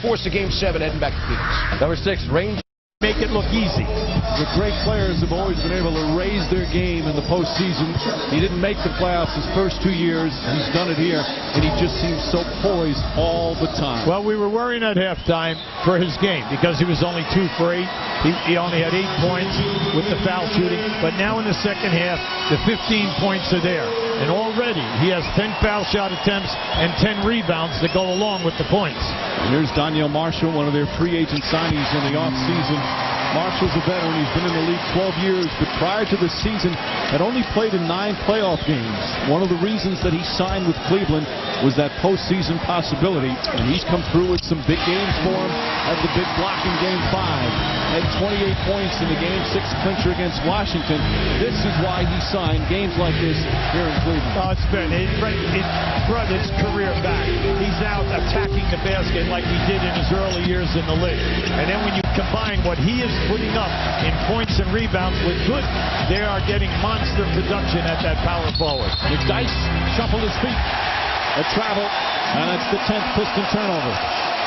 Force a Game 7 heading back to Phoenix. Number 6, Range. Make it look easy. The great players have always been able to raise their game in the postseason. He didn't make the playoffs his first 2 years. He's done it here, and he just seems so poised all the time. Well, we were worrying at halftime for his game because he was only 2 for 8. He only had 8 points with the foul shooting. But now in the second half, the 15 points are there. And already he has 10 foul shot attempts and 10 rebounds that go along with the points. And here's Donyell Marshall, one of their free agent signings in the offseason. Marshall's a veteran. He's been in the league 12 years, but prior to the season had only played in 9 playoff games. One of the reasons that he signed with Cleveland was that postseason possibility, and he's come through with some big games for him. Had the big block in Game 5. Had 28 points in the Game 6 clincher against Washington. This is why he signed games like this here in Cleveland. Oh, it's been it brought his career back. He's out attacking the basket like he did in his early years in the league. And then when you combine what he is putting up in points and rebounds with good, they are getting monster production at that power forward. McDyess shuffled his feet. A travel, and that's the 10th Piston turnover.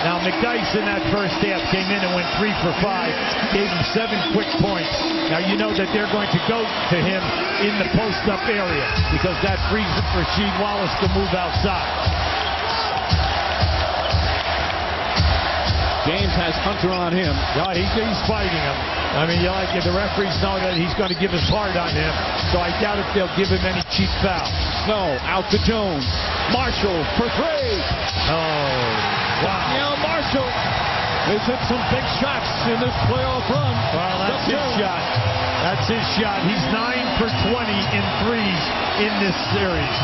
Now, McDyess in that first half came in and went 3 for 5, gave him 7 quick points. Now, you know that they're going to go to him in the post-up area because that frees Rasheed Wallace to move outside. James has Hunter on him. Yeah, he's fighting him. I mean, the referees know that he's going to give his heart on him, so I doubt if they'll give him any cheap foul. Snow out to Jones. Marshall for 3. Oh, wow. Marshall has hit some big shots in this playoff run. Well, that's his shot. That's his shot. He's 9 for 20 in threes in this series.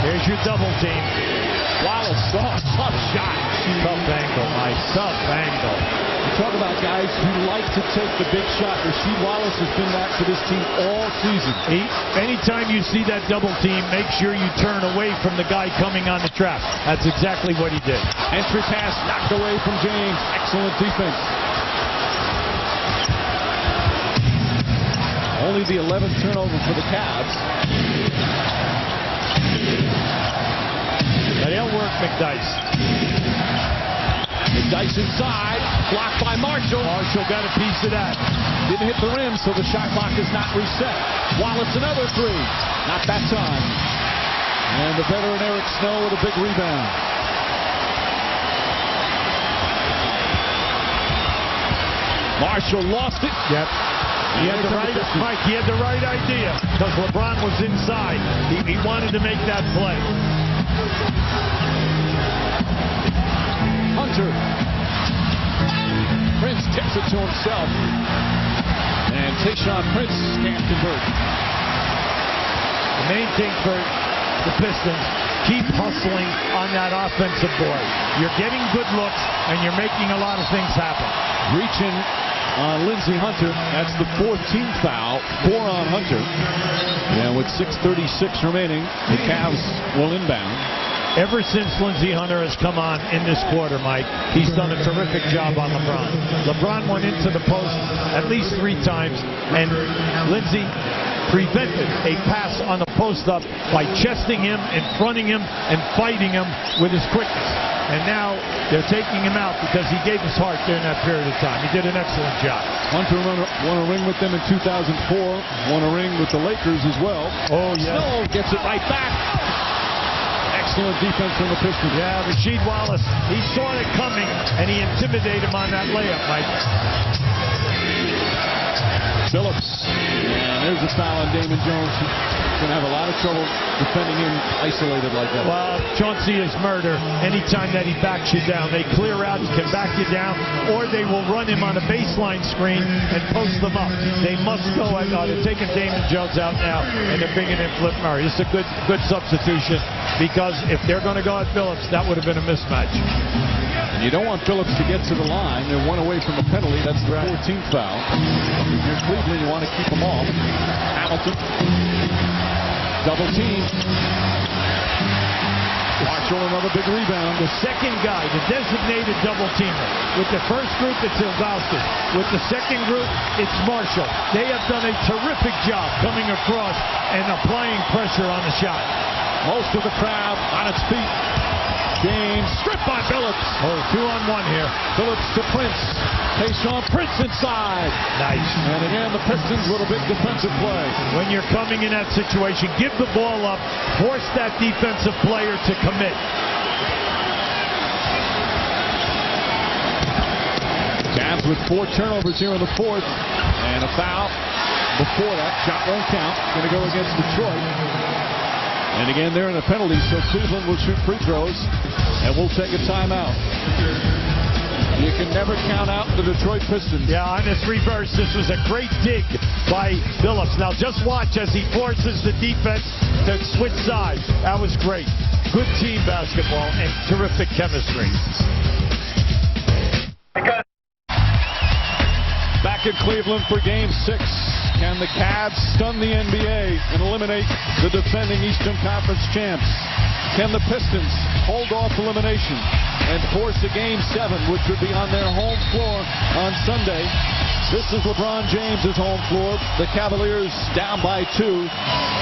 Here's your double team. Wallace, tough shot. Tough angle, Mike. Tough angle. You talk about guys who like to take the big shot. Rasheed Wallace has been that for this team all season. Anytime you see that double team, make sure you turn away from the guy coming on the trap. That's exactly what he did. Entry pass knocked away from James. Excellent defense. Only the 11th turnover for the Cavs. But he'll work McDyess. McDyess inside, blocked by Marshall. Marshall got a piece of that. Didn't hit the rim, so the shot clock is not reset. Wallace another 3. Not that time. And the veteran Eric Snow with a big rebound. Marshall lost it. Yep. He had the right, Mike, he had the right idea because LeBron was inside. He wanted to make that play. Hunter. Prince tips it to himself. And Tayshaun Prince can't convert. The main thing for the Pistons, keep hustling on that offensive board. You're getting good looks and you're making a lot of things happen. Reaching on Lindsey Hunter. That's the 4th team foul. 4 on Hunter. And with 6:36 remaining, the Cavs will inbound. Ever since Lindsey Hunter has come on in this quarter, Mike, he's done a terrific job on LeBron. LeBron went into the post at least 3 times, and Lindsey prevented a pass on the post-up by chesting him, in fronting him, and fighting him with his quickness. And now they're taking him out because he gave his heart during that period of time. He did an excellent job. Hunter won a ring with them in 2004, won a ring with the Lakers as well. Oh, yeah. Snow gets it right back. Excellent defense from the Pistons. Yeah, Rasheed Wallace, he saw it coming, and he intimidated him on that layup, Mike. Phillips. And there's a foul on Damon Jones. He's going to have a lot of trouble defending him isolated like that. Well, Chauncey is murder anytime that he backs you down. They clear out, can back you down, or they will run him on a baseline screen and post them up. They must go. They're taking Damon Jones out now, and they're bringing in Flip Murray. It's a good substitution because if they're going to go at Phillips, that would have been a mismatch. And you don't want Phillips to get to the line. They're 1 away from a penalty. That's the 14th foul. If you're Cleveland, you want to keep them off. Hamilton. Double team. Marshall, another big rebound. The second guy, the designated double teamer. With the first group, it's Ilgauskas. With the second group, it's Marshall. They have done a terrific job coming across and applying pressure on the shot. Most of the crowd on its feet. James stripped by Phillips. Oh, 2-on-1 here. Phillips to Prince. Tayshaun, Prince inside. Nice. And again, the Pistons with a big defensive play. When you're coming in that situation, give the ball up. Force that defensive player to commit. Cavs with 4 turnovers here in the fourth. And a foul before that. Shot won't count. Going to go against Detroit. And again, they're in a penalty, so Cleveland will shoot free throws, and we'll take a timeout. You can never count out the Detroit Pistons. Yeah, on this reverse, this was a great dig by Phillips. Now just watch as he forces the defense to switch sides. That was great. Good team basketball and terrific chemistry. Back in Cleveland for Game 6. Can the Cavs stun the NBA and eliminate the defending Eastern Conference champs? Can the Pistons hold off elimination and force a Game 7, which would be on their home floor on Sunday? This is LeBron James' home floor. The Cavaliers down by 2.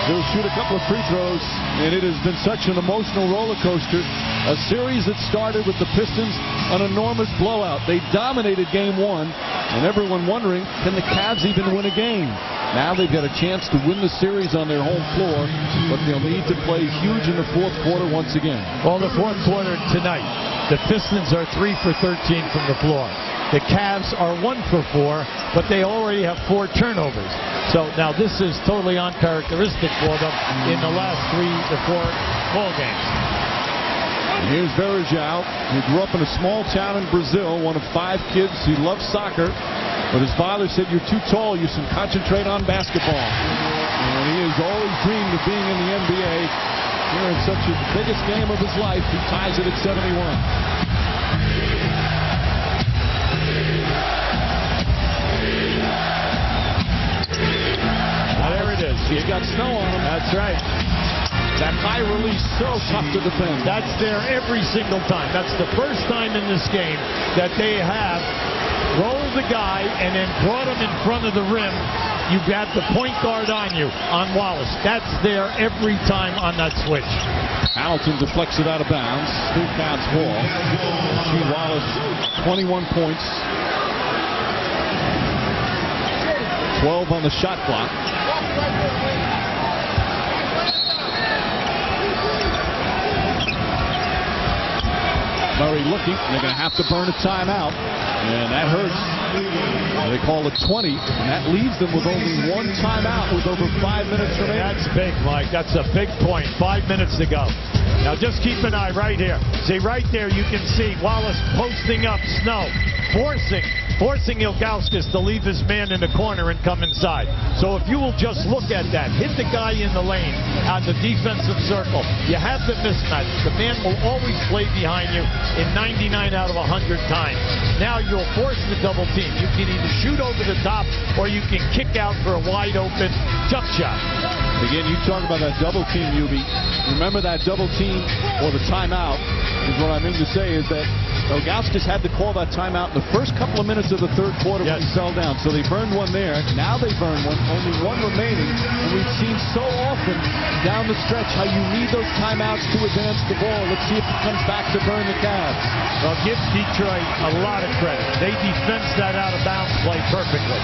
They'll shoot a couple of free throws, and it has been such an emotional roller coaster. A series that started with the Pistons, an enormous blowout. They dominated Game 1, and everyone wondering, can the Cavs even win a game? Now they've got a chance to win the series on their home floor, but they'll need to play huge in the fourth quarter once again. Well, the fourth quarter tonight, the Pistons are 3 for 13 from the floor. The Cavs are 1 for 4, but they already have 4 turnovers. So now this is totally uncharacteristic for them in the last 3 to 4 ball games. Here's Varejao, who grew up in a small town in Brazil, one of 5 kids. He loves soccer, but his father said, "You're too tall, you should concentrate on basketball." And he has always dreamed of being in the NBA. Here in such the biggest game of his life, he ties it at 71. There it is. He's got snow on him. That's right. That high release, so tough to defend. That's there every single time. That's the first time in this game that they have rolled the guy and then brought him in front of the rim. You got the point guard on you, on Wallace. That's there every time on that switch. Hamilton deflects it out of bounds. Steve Cavs ball. Rasheed Wallace, 21 points. 12 on the shot clock. Murray looking. They're going to have to burn a timeout. And that hurts. They call it 20. And that leaves them with only 1 timeout with over 5 minutes remaining. That's big, Mike. That's a big point. 5 minutes to go. Now just keep an eye right here. See, right there you can see Wallace posting up Snow. Forcing Ilgauskas to leave his man in the corner and come inside. So if you will just look at that, hit the guy in the lane on the defensive circle. You have the mismatch. The man will always play behind you in 99 out of 100 times. Now you'll force the double team. You can either shoot over the top or you can kick out for a wide open jump shot. Again, you talk about that double team, Ubi. Remember that double team or the timeout is what I mean to say is that Ilgauskas had to call that timeout in the first couple of minutes of the third quarter when he fell down. So they burned one there. Now they burn one. Only 1 remaining. And we've seen so often down the stretch how you need those timeouts to advance the ball. Let's see if it comes back to burn the Cavs. Well, give Detroit a lot of credit. They defensed that out of bounds play perfectly.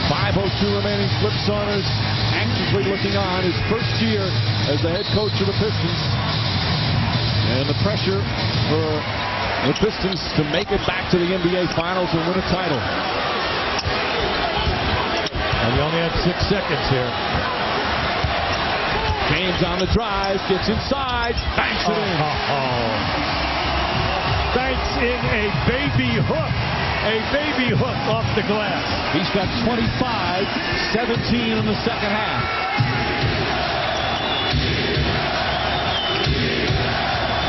5:02 remaining. Flip Saunders anxiously looking on his first year as the head coach of the Pistons. And the pressure for the Pistons to make it back to the NBA Finals and win a title. And we only had 6 seconds here. James on the drive, gets inside, banks it in. Banks in a baby hook. A baby hook off the glass. He's got 25, 17 in the second half.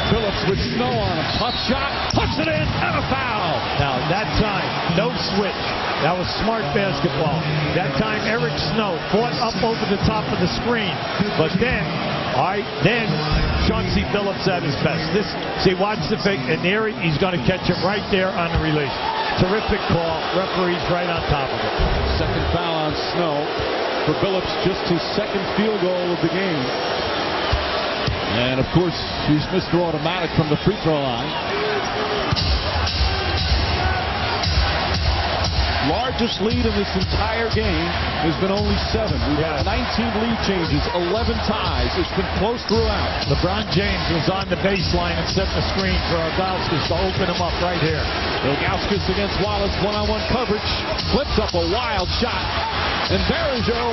Phillips with Snow on him. Tough shot, puts it in, and a foul. Now, that time, no switch. That was smart basketball. That time, Eric Snow fought up over the top of the screen. But then, Chauncey Phillips at his best. See, watch the fake, and there he's going to catch him right there on the release. Terrific call. Referee's right on top of it. Second foul on Snow. for Billups, just his second field goal of the game. And, of course, he's Mr. Automatic from the free throw line. Largest lead in this entire game has been only 7. We've had 19 lead changes, 11 ties. It's been close throughout. LeBron James was on the baseline and set the screen for Ilgauskas to open him up right here. Ilgauskas against Wallace, one-on-one coverage. Flips up a wild shot. And Varejao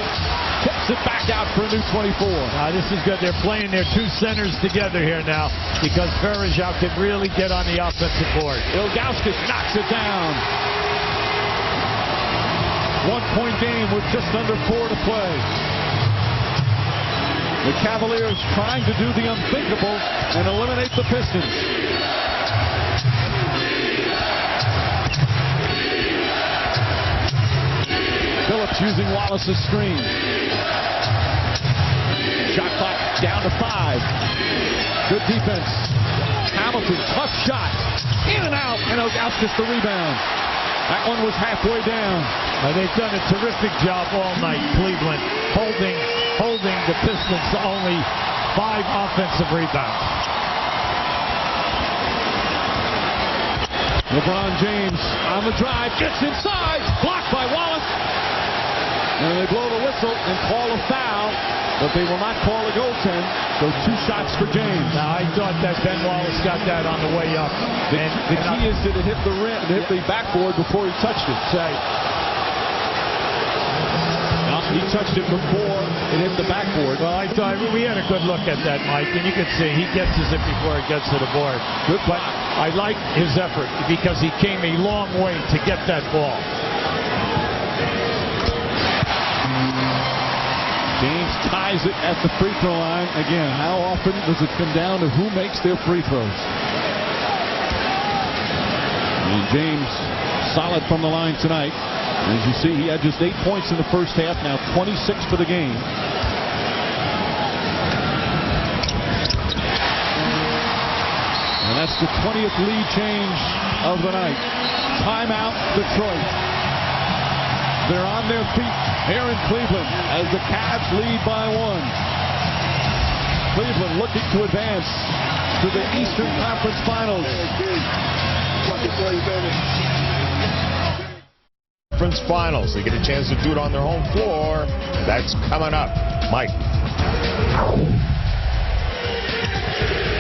tips it back out for a new 24. This is good. They're playing their two centers together here now because Varejao can really get on the offensive board. Ilgauskas knocks it down. 1-point game with just under 4 to play. The Cavaliers trying to do the unthinkable and eliminate the Pistons. Billups using Wallace's screen. Shot clock down to 5. Good defense. Hamilton, tough shot. In and out, and Ilgauskas the rebound. That one was halfway down. They've done a terrific job all night, Cleveland, holding the Pistons to only 5 offensive rebounds. LeBron James on the drive, gets inside, blocked by Wallace. And they blow the whistle and call a foul, but they will not call a goaltend. So 2 shots for James. Now, I thought that Ben Wallace got that on the way up. The key is that it hit the rim, it hit the backboard before he touched it. He touched it before it hit the backboard. Well, I thought we had a good look at that, Mike, and you can see he gets it before it gets to the board. Good, but I like his effort because he came a long way to get that ball. James ties it at the free throw line. Again, how often does it come down to who makes their free throws? And James solid from the line tonight. As you see, he had just 8 points in the first half, now 26 for the game. And that's the 20th lead change of the night. Timeout, Detroit. They're on their feet here in Cleveland as the Cavs lead by 1. Cleveland looking to advance to the Eastern Conference Finals. Finals. They get a chance to do it on their home floor. That's coming up. Mike.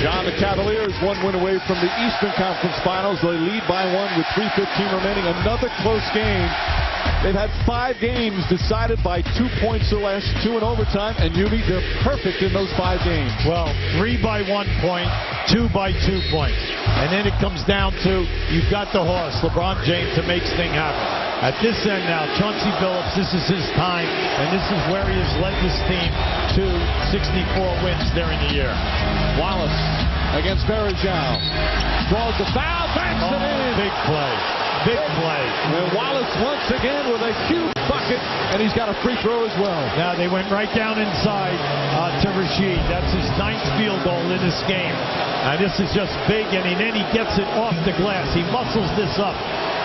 John, the Cavaliers 1 win away from the Eastern Conference Finals. They lead by 1 with 3:15 remaining. Another close game. They've had 5 games decided by 2 points or less, 2 in overtime, and Yubi, they're perfect in those 5 games. Well, 3 by 1 point, 2 by 2 points. And then it comes down to, you've got the horse, LeBron James, to make things happen. At this end now, Chauncey Billups, this is his time, and this is where he has led this team to 64 wins during the year. Wallace against Varejao. Draws the foul, backs it in. Big play. Big play. And Wallace once again with a huge bucket, and he's got a free throw as well. Now they went right down inside to Rasheed. That's his 9th field goal in this game. This is just big, and then he gets it off the glass. He muscles this up.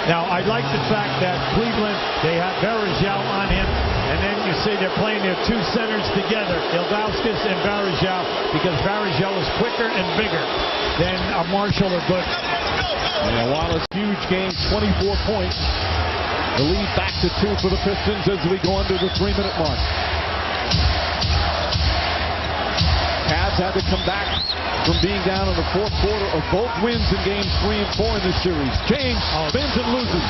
Now, I like the fact that Cleveland, they have Varejao on him, and then you see they're playing their 2 centers together, Ilgauskas and Varejao, because Varejao is quicker and bigger than Marshall or Good. Yeah, Wallace, huge game, 24 points. The lead back to 2 for the Pistons as we go under the 3-minute mark. Cavs had to come back from being down in the 4th quarter of both wins in games 3 and 4 in this series. James spins and loses.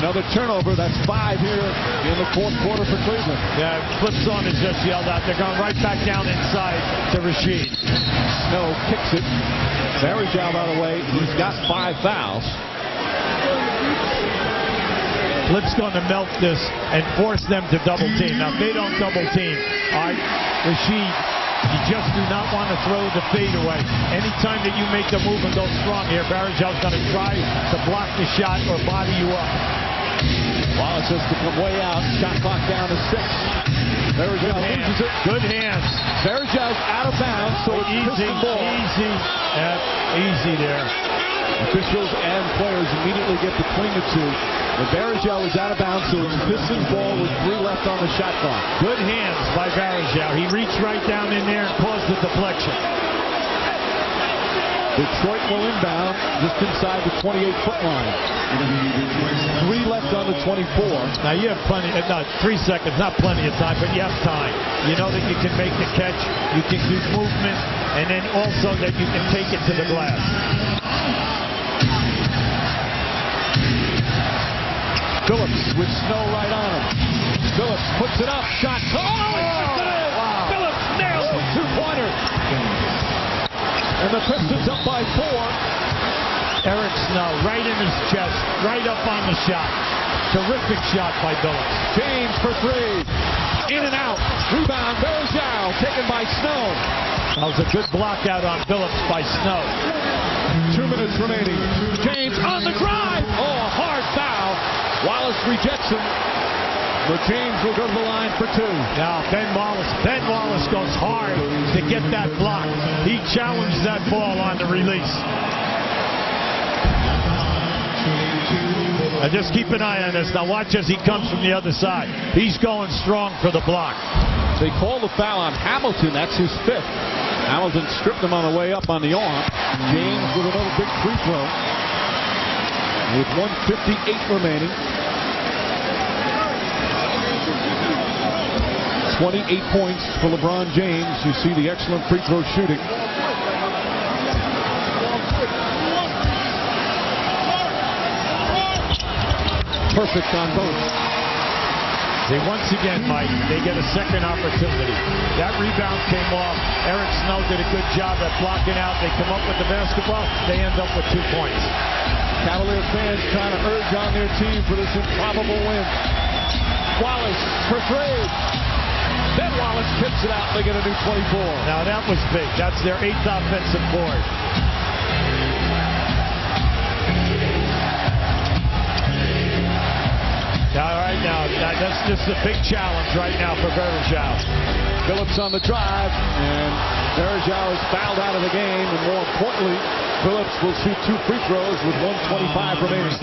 Another turnover. That's 5 here in the 4th quarter for Cleveland. Yeah, Flip Saunders just yelled out. They're going right back down inside to Rasheed. Snow kicks it. Varejao, by the way, he's got 5 fouls. Flip's going to melt this and force them to double team. Now, if they don't double team, Rasheed, you just do not want to throw the fade away. Anytime that you make the move and go strong here, Varejao's going to try to block the shot or body you up. Wallace has to come way out. Shot clock down to 6. Varejao loses it. Good hands. Varejao's out of bounds, so it's easy ball. there. Officials and players immediately get between the two. The Varejao is out of bounds, so it's Pistons ball with 3 left on the shot clock. Good hands by Varejao. He reached right down in there and caused the deflection. Detroit will inbound just inside the 28-foot line. 3 left on the 24. Now you have plenty, 3 seconds, not plenty of time, but you have time. You know that you can make the catch, you can do movement, and then also that you can take it to the glass. Phillips with Snow right on him. Phillips puts it up, shot. Oh, he puts it in! Wow. Phillips nails the 2-pointer. And the Pistons up by 4. Eric Snow right in his chest, right up on the shot. Terrific shot by Phillips. James for 3. In and out. Rebound, Varejao, taken by Snow. That was a good block out on Phillips by Snow. 2 minutes remaining. James on the drive. Oh, hard foul. Wallace rejects him. But James will go to the line for 2. Now Ben Wallace goes hard to get that block. He challenged that ball on the release. Now just keep an eye on this. Now watch as he comes from the other side. He's going strong for the block. They call the foul on Hamilton. That's his 5th. Hamilton stripped him on the way up on the arm. James with another big free throw. With 1:58 remaining. 28 points for LeBron James. You see the excellent free throw shooting. Perfect on both. Once again, Mike, they get a second opportunity. That rebound came off. Eric Snow did a good job at blocking out. They come up with the basketball. They end up with 2 points. Cavalier fans trying to urge on their team for this improbable win. Wallace for 3. Ben Wallace tips it out. They get a new 24. Now that was big. That's their 8th offensive board. All right, now that's just a big challenge right now for Varejao. Phillips on the drive, and Varejao is fouled out of the game, and more importantly, Phillips will shoot 2 free throws with 1:25 remaining.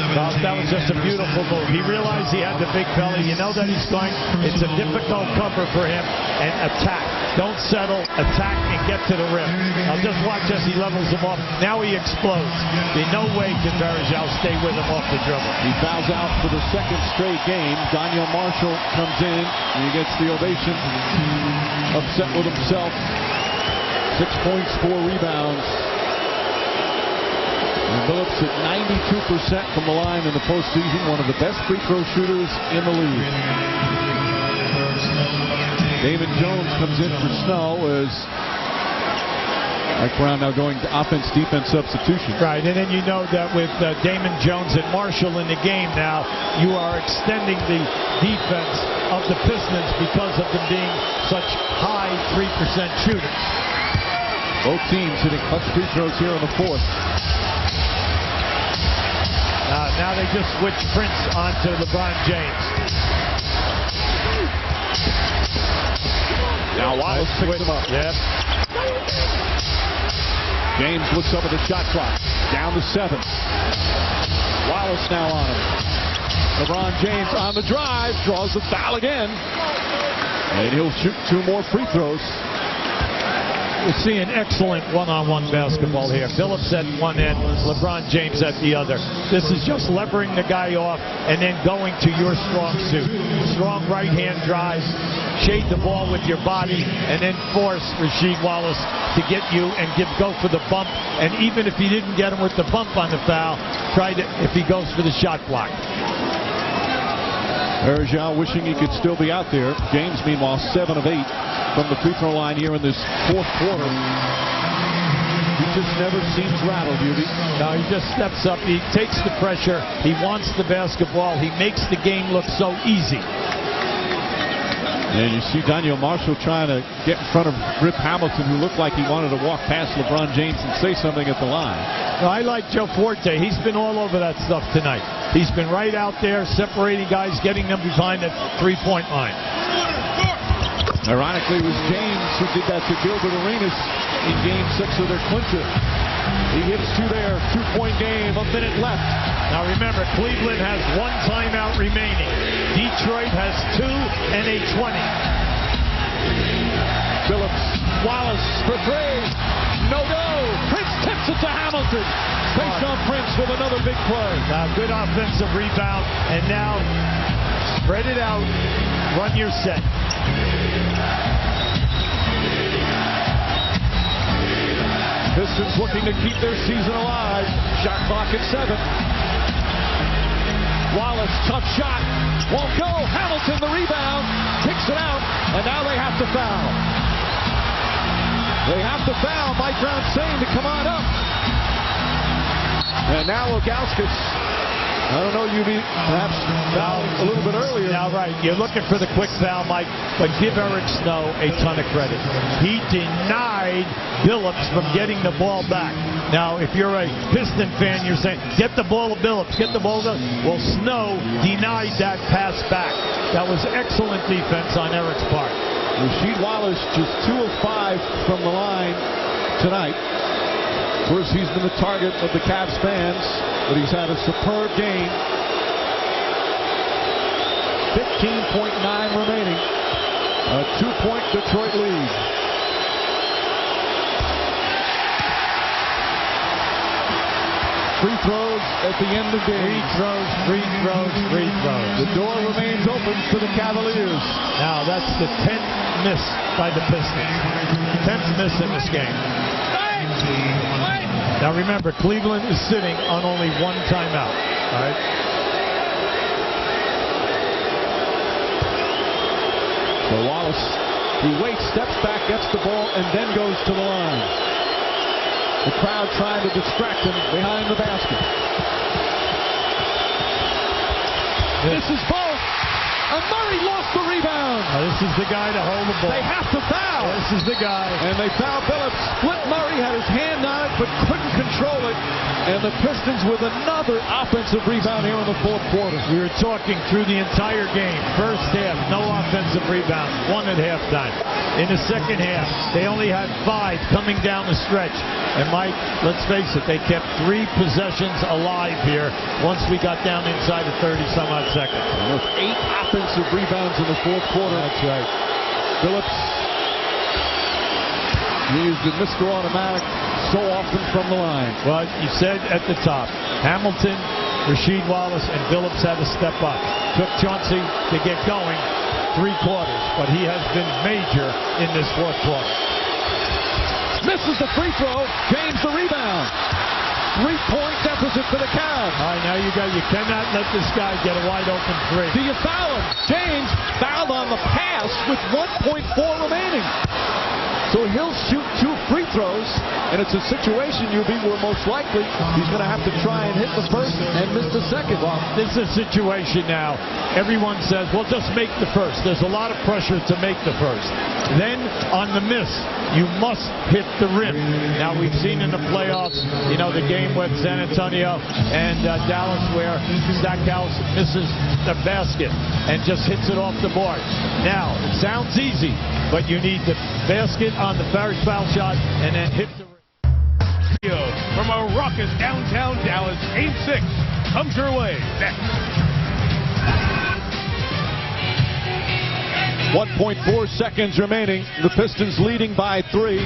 That was just a beautiful move. He realized he had the big belly. You know that he's going. It's a difficult cover for him. And attack. Don't settle. Attack and get to the rim. Now just watch as he levels him off. Now he explodes. In no way can Varejao stay with him off the dribble. He fouls out for the 2nd straight game. Daniel Marshall comes in, and he gets the ovation. Upset with himself. 6 points, 4 rebounds. And Phillips at 92% from the line in the postseason. One of the best free throw shooters in the league. Damon Jones comes in for Snow as Mike Brown now going to offense-defense substitution. Right, and then you know that with Damon Jones and Marshall in the game now, you are extending the defense of the Pistons because of them being such high 3% shooters. Both teams hitting clutch free throws here in the 4th. Now they just switch Prince onto LeBron James. Now Wallace picks him up. Yep. James looks up at the shot clock. Down to 7. Wallace now on him. LeBron James on the drive. Draws the foul again. And he'll shoot 2 more free throws. We're seeing excellent one-on-one basketball here. Phillips at one end, LeBron James at the other. This is just levering the guy off and then going to your strong suit. Strong right-hand drive, shade the ball with your body, and then force Rasheed Wallace to get you and go for the bump. And even if he didn't get him with the bump on the foul, if he goes for the shot block. Varejao wishing he could still be out there. James, meanwhile, 7 of 8 from the free throw line here in this 4th quarter. He just never seems rattled, Hubie. No, he just steps up. He takes the pressure. He wants the basketball. He makes the game look so easy. And you see Daniel Marshall trying to get in front of Rip Hamilton, who looked like he wanted to walk past LeBron James and say something at the line. Well, I like Joe Forte. He's been all over that stuff tonight. He's been right out there separating guys, getting them behind the 3-point line. Ironically, it was James who did that to Gilbert Arenas in Game 6 of their clincher. He hits two there. 2-point game. A minute left. Now remember, Cleveland has 1 timeout remaining. Detroit has 2 and a 20. Phillips. Wallace for 3. No. Prince tips it to Hamilton. Tayshaun Prince with another big play. Now good offensive rebound. And now spread it out. Run your set. Pistons looking to keep their season alive. Shot clock at 7. Wallace, tough shot. Won't go. Hamilton, the rebound. Kicks it out. And now they have to foul. They have to foul. Mike Brown saying to come on up. And now Ilgauskas. I don't know, perhaps fouled a little bit earlier. Now, right, you're looking for the quick foul, Mike, but give Eric Snow a ton of credit. He denied Billups from getting the ball back. Now, if you're a Piston fan, you're saying, get the ball to Billups, get the ball to Billups. Well, Snow denied that pass back. That was excellent defense on Eric's part. Rasheed Wallace just 2 of 5 from the line tonight. Of course, he's been the target of the Cavs fans, but he's had a superb game. 15.9 remaining. A 2-point Detroit lead. Free throws at the end of the game. Free throws. The door remains open for the Cavaliers. Now, that's the 10th miss by the Pistons. 10th miss in this game. Now remember, Cleveland is sitting on only 1 timeout. All right. So Wallace, he waits, steps back, gets the ball, and then goes to the line. The crowd trying to distract him behind the basket. This is both. And Murray lost the rebound. Now, this is the guy to hold the ball. They have to foul. This is the guy. And they foul Phillips. Flip Murray had his hand on it, but couldn't control it. And the Pistons with another offensive rebound here in the 4th quarter. We were talking through the entire game. First half, no offensive rebound. 1 at halftime. In the second half, they only had 5 coming down the stretch. And Mike, let's face it, they kept 3 possessions alive here once we got down inside of 30-some-odd seconds. Almost 8 offensive rebounds in the 4th quarter. That's right. Phillips used the Mr. Automatic so often from the line. Well, you said at the top, Hamilton, Rasheed Wallace, and Phillips had to step up. Took Chauncey to get going 3 quarters, but he has been major in this 4th quarter. Misses the free throw. James the rebound. 3-point deficit for the Cavs. All right, now you cannot let this guy get a wide open 3. Do you foul him? James fouled on the pass with 1.4 remaining. So he'll shoot 2 free throws, and it's a situation, where most likely he's going to have to try and hit the first and miss the second. Well, this is a situation now. Everyone says, well, just make the first. There's a lot of pressure to make the first. Then, on the miss, you must hit the rim. Now, we've seen in the playoffs, the game with San Antonio and Dallas where Stackhouse misses the basket and just hits it off the board. Now, it sounds easy, but you need the basket on the first foul shot and then hit the rim. From a raucous downtown Dallas, Game 6 comes your way next. 1.4 seconds remaining. The Pistons leading by 3.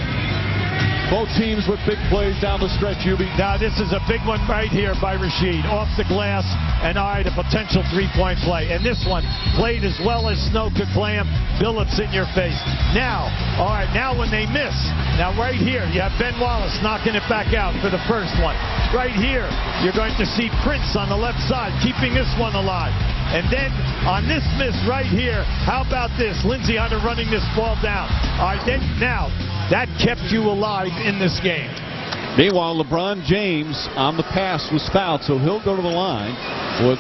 Both teams with big plays down the stretch, Hubie. Now, this is a big one right here by Rasheed. Off the glass, and a potential 3-point play. And this one played as well as Snow could play him. Billups in your face. Now, all right, now when they miss, now right here, you have Ben Wallace knocking it back out for the first one. Right here, you're going to see Prince on the left side, keeping this one alive. And then on this miss right here, how about this? Lindsey Hunter running this ball down. All right, then now, that kept you alive in this game. Meanwhile, LeBron James on the pass was fouled, so he'll go to the line. What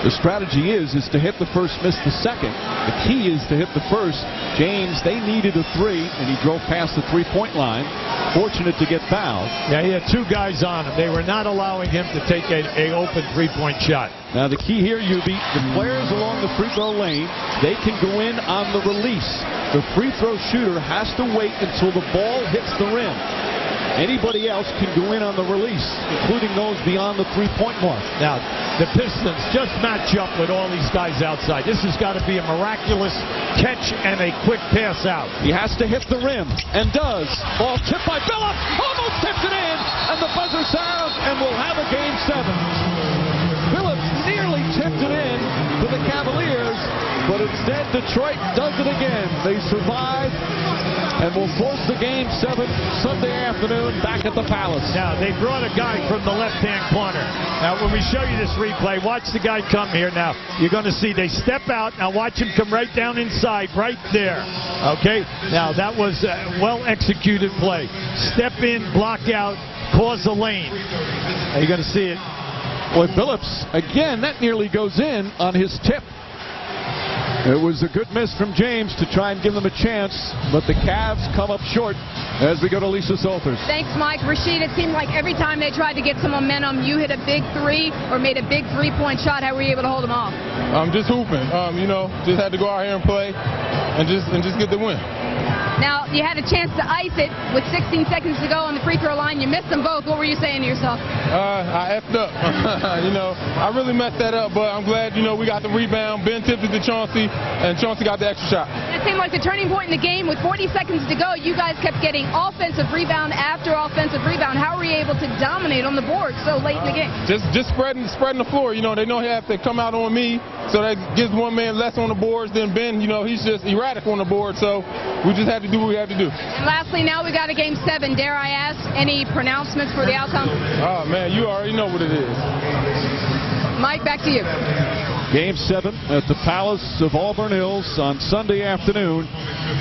the strategy is to hit the first, miss the second. The key is to hit the first. James, they needed a 3, and he drove past the 3-point line. Fortunate to get fouled. Yeah, he had 2 guys on him. They were not allowing him to take an open 3-point shot. Now the key here, the players along the free throw lane, they can go in on the release. The free throw shooter has to wait until the ball hits the rim. Anybody else can go in on the release, including those beyond the three-point mark. Now, the Pistons just match up with all these guys outside. This has got to be a miraculous catch and a quick pass out. He has to hit the rim, and does. Ball tipped by Phillips, almost tips it in, and the buzzer sounds, and we'll have a Game 7. Phillips nearly tipped it in for the Cavaliers, but instead Detroit does it again. They survive and will force the Game 7 Sunday afternoon back at the Palace. Now, they brought a guy from the left-hand corner. Now, when we show you this replay, watch the guy come here. Now, you're going to see they step out. Now, watch him come right down inside, right there. Okay? Now, that was a well-executed play. Step in, block out, cause a lane. Now, you're going to see it. Boy, Phillips, again, that nearly goes in on his tip. It was a good miss from James to try and give them a chance, but the Cavs come up short as we go to Lisa Salters. Thanks, Mike. Rasheed, it seemed like every time they tried to get some momentum, you hit a big three or made a big three-point shot. How were you able to hold them off? Just hooping. Just had to go out here and play and just get the win. Now, you had a chance to ice it with 16 seconds to go on the free throw line. You missed them both. What were you saying to yourself? I effed up. I really messed that up, but I'm glad, we got the rebound. Ben tipped it to Chauncey, and Chauncey got the extra shot. It seemed like the turning point in the game. With 40 seconds to go, you guys kept getting offensive rebound after offensive rebound. How were you able to dominate on the board so late in the game? Just spreading the floor. They know they have to come out on me, so that gives one man less on the boards. Then Ben, he's just erratic on the board, so we just had to do what we had to do. And lastly, now we got a Game 7. Dare I ask, any pronouncements for the outcome? Oh, man, you already know what it is. Mike, back to you. Game 7 at the Palace of Auburn Hills on Sunday afternoon.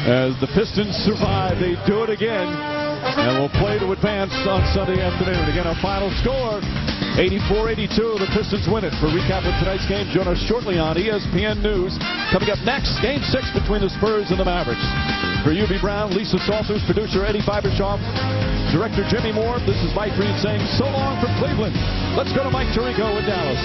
As the Pistons survive, they do it again, and will play to advance on Sunday afternoon. Again, our final score, 84-82. The Pistons win it. For recap of tonight's game, join us shortly on ESPN News. Coming up next, Game 6 between the Spurs and the Mavericks. For UB Brown, Lisa Salters, producer Eddie Fibershoff, director Jimmy Moore, this is Mike Reed saying so long from Cleveland. Let's go to Mike Tirico in Dallas.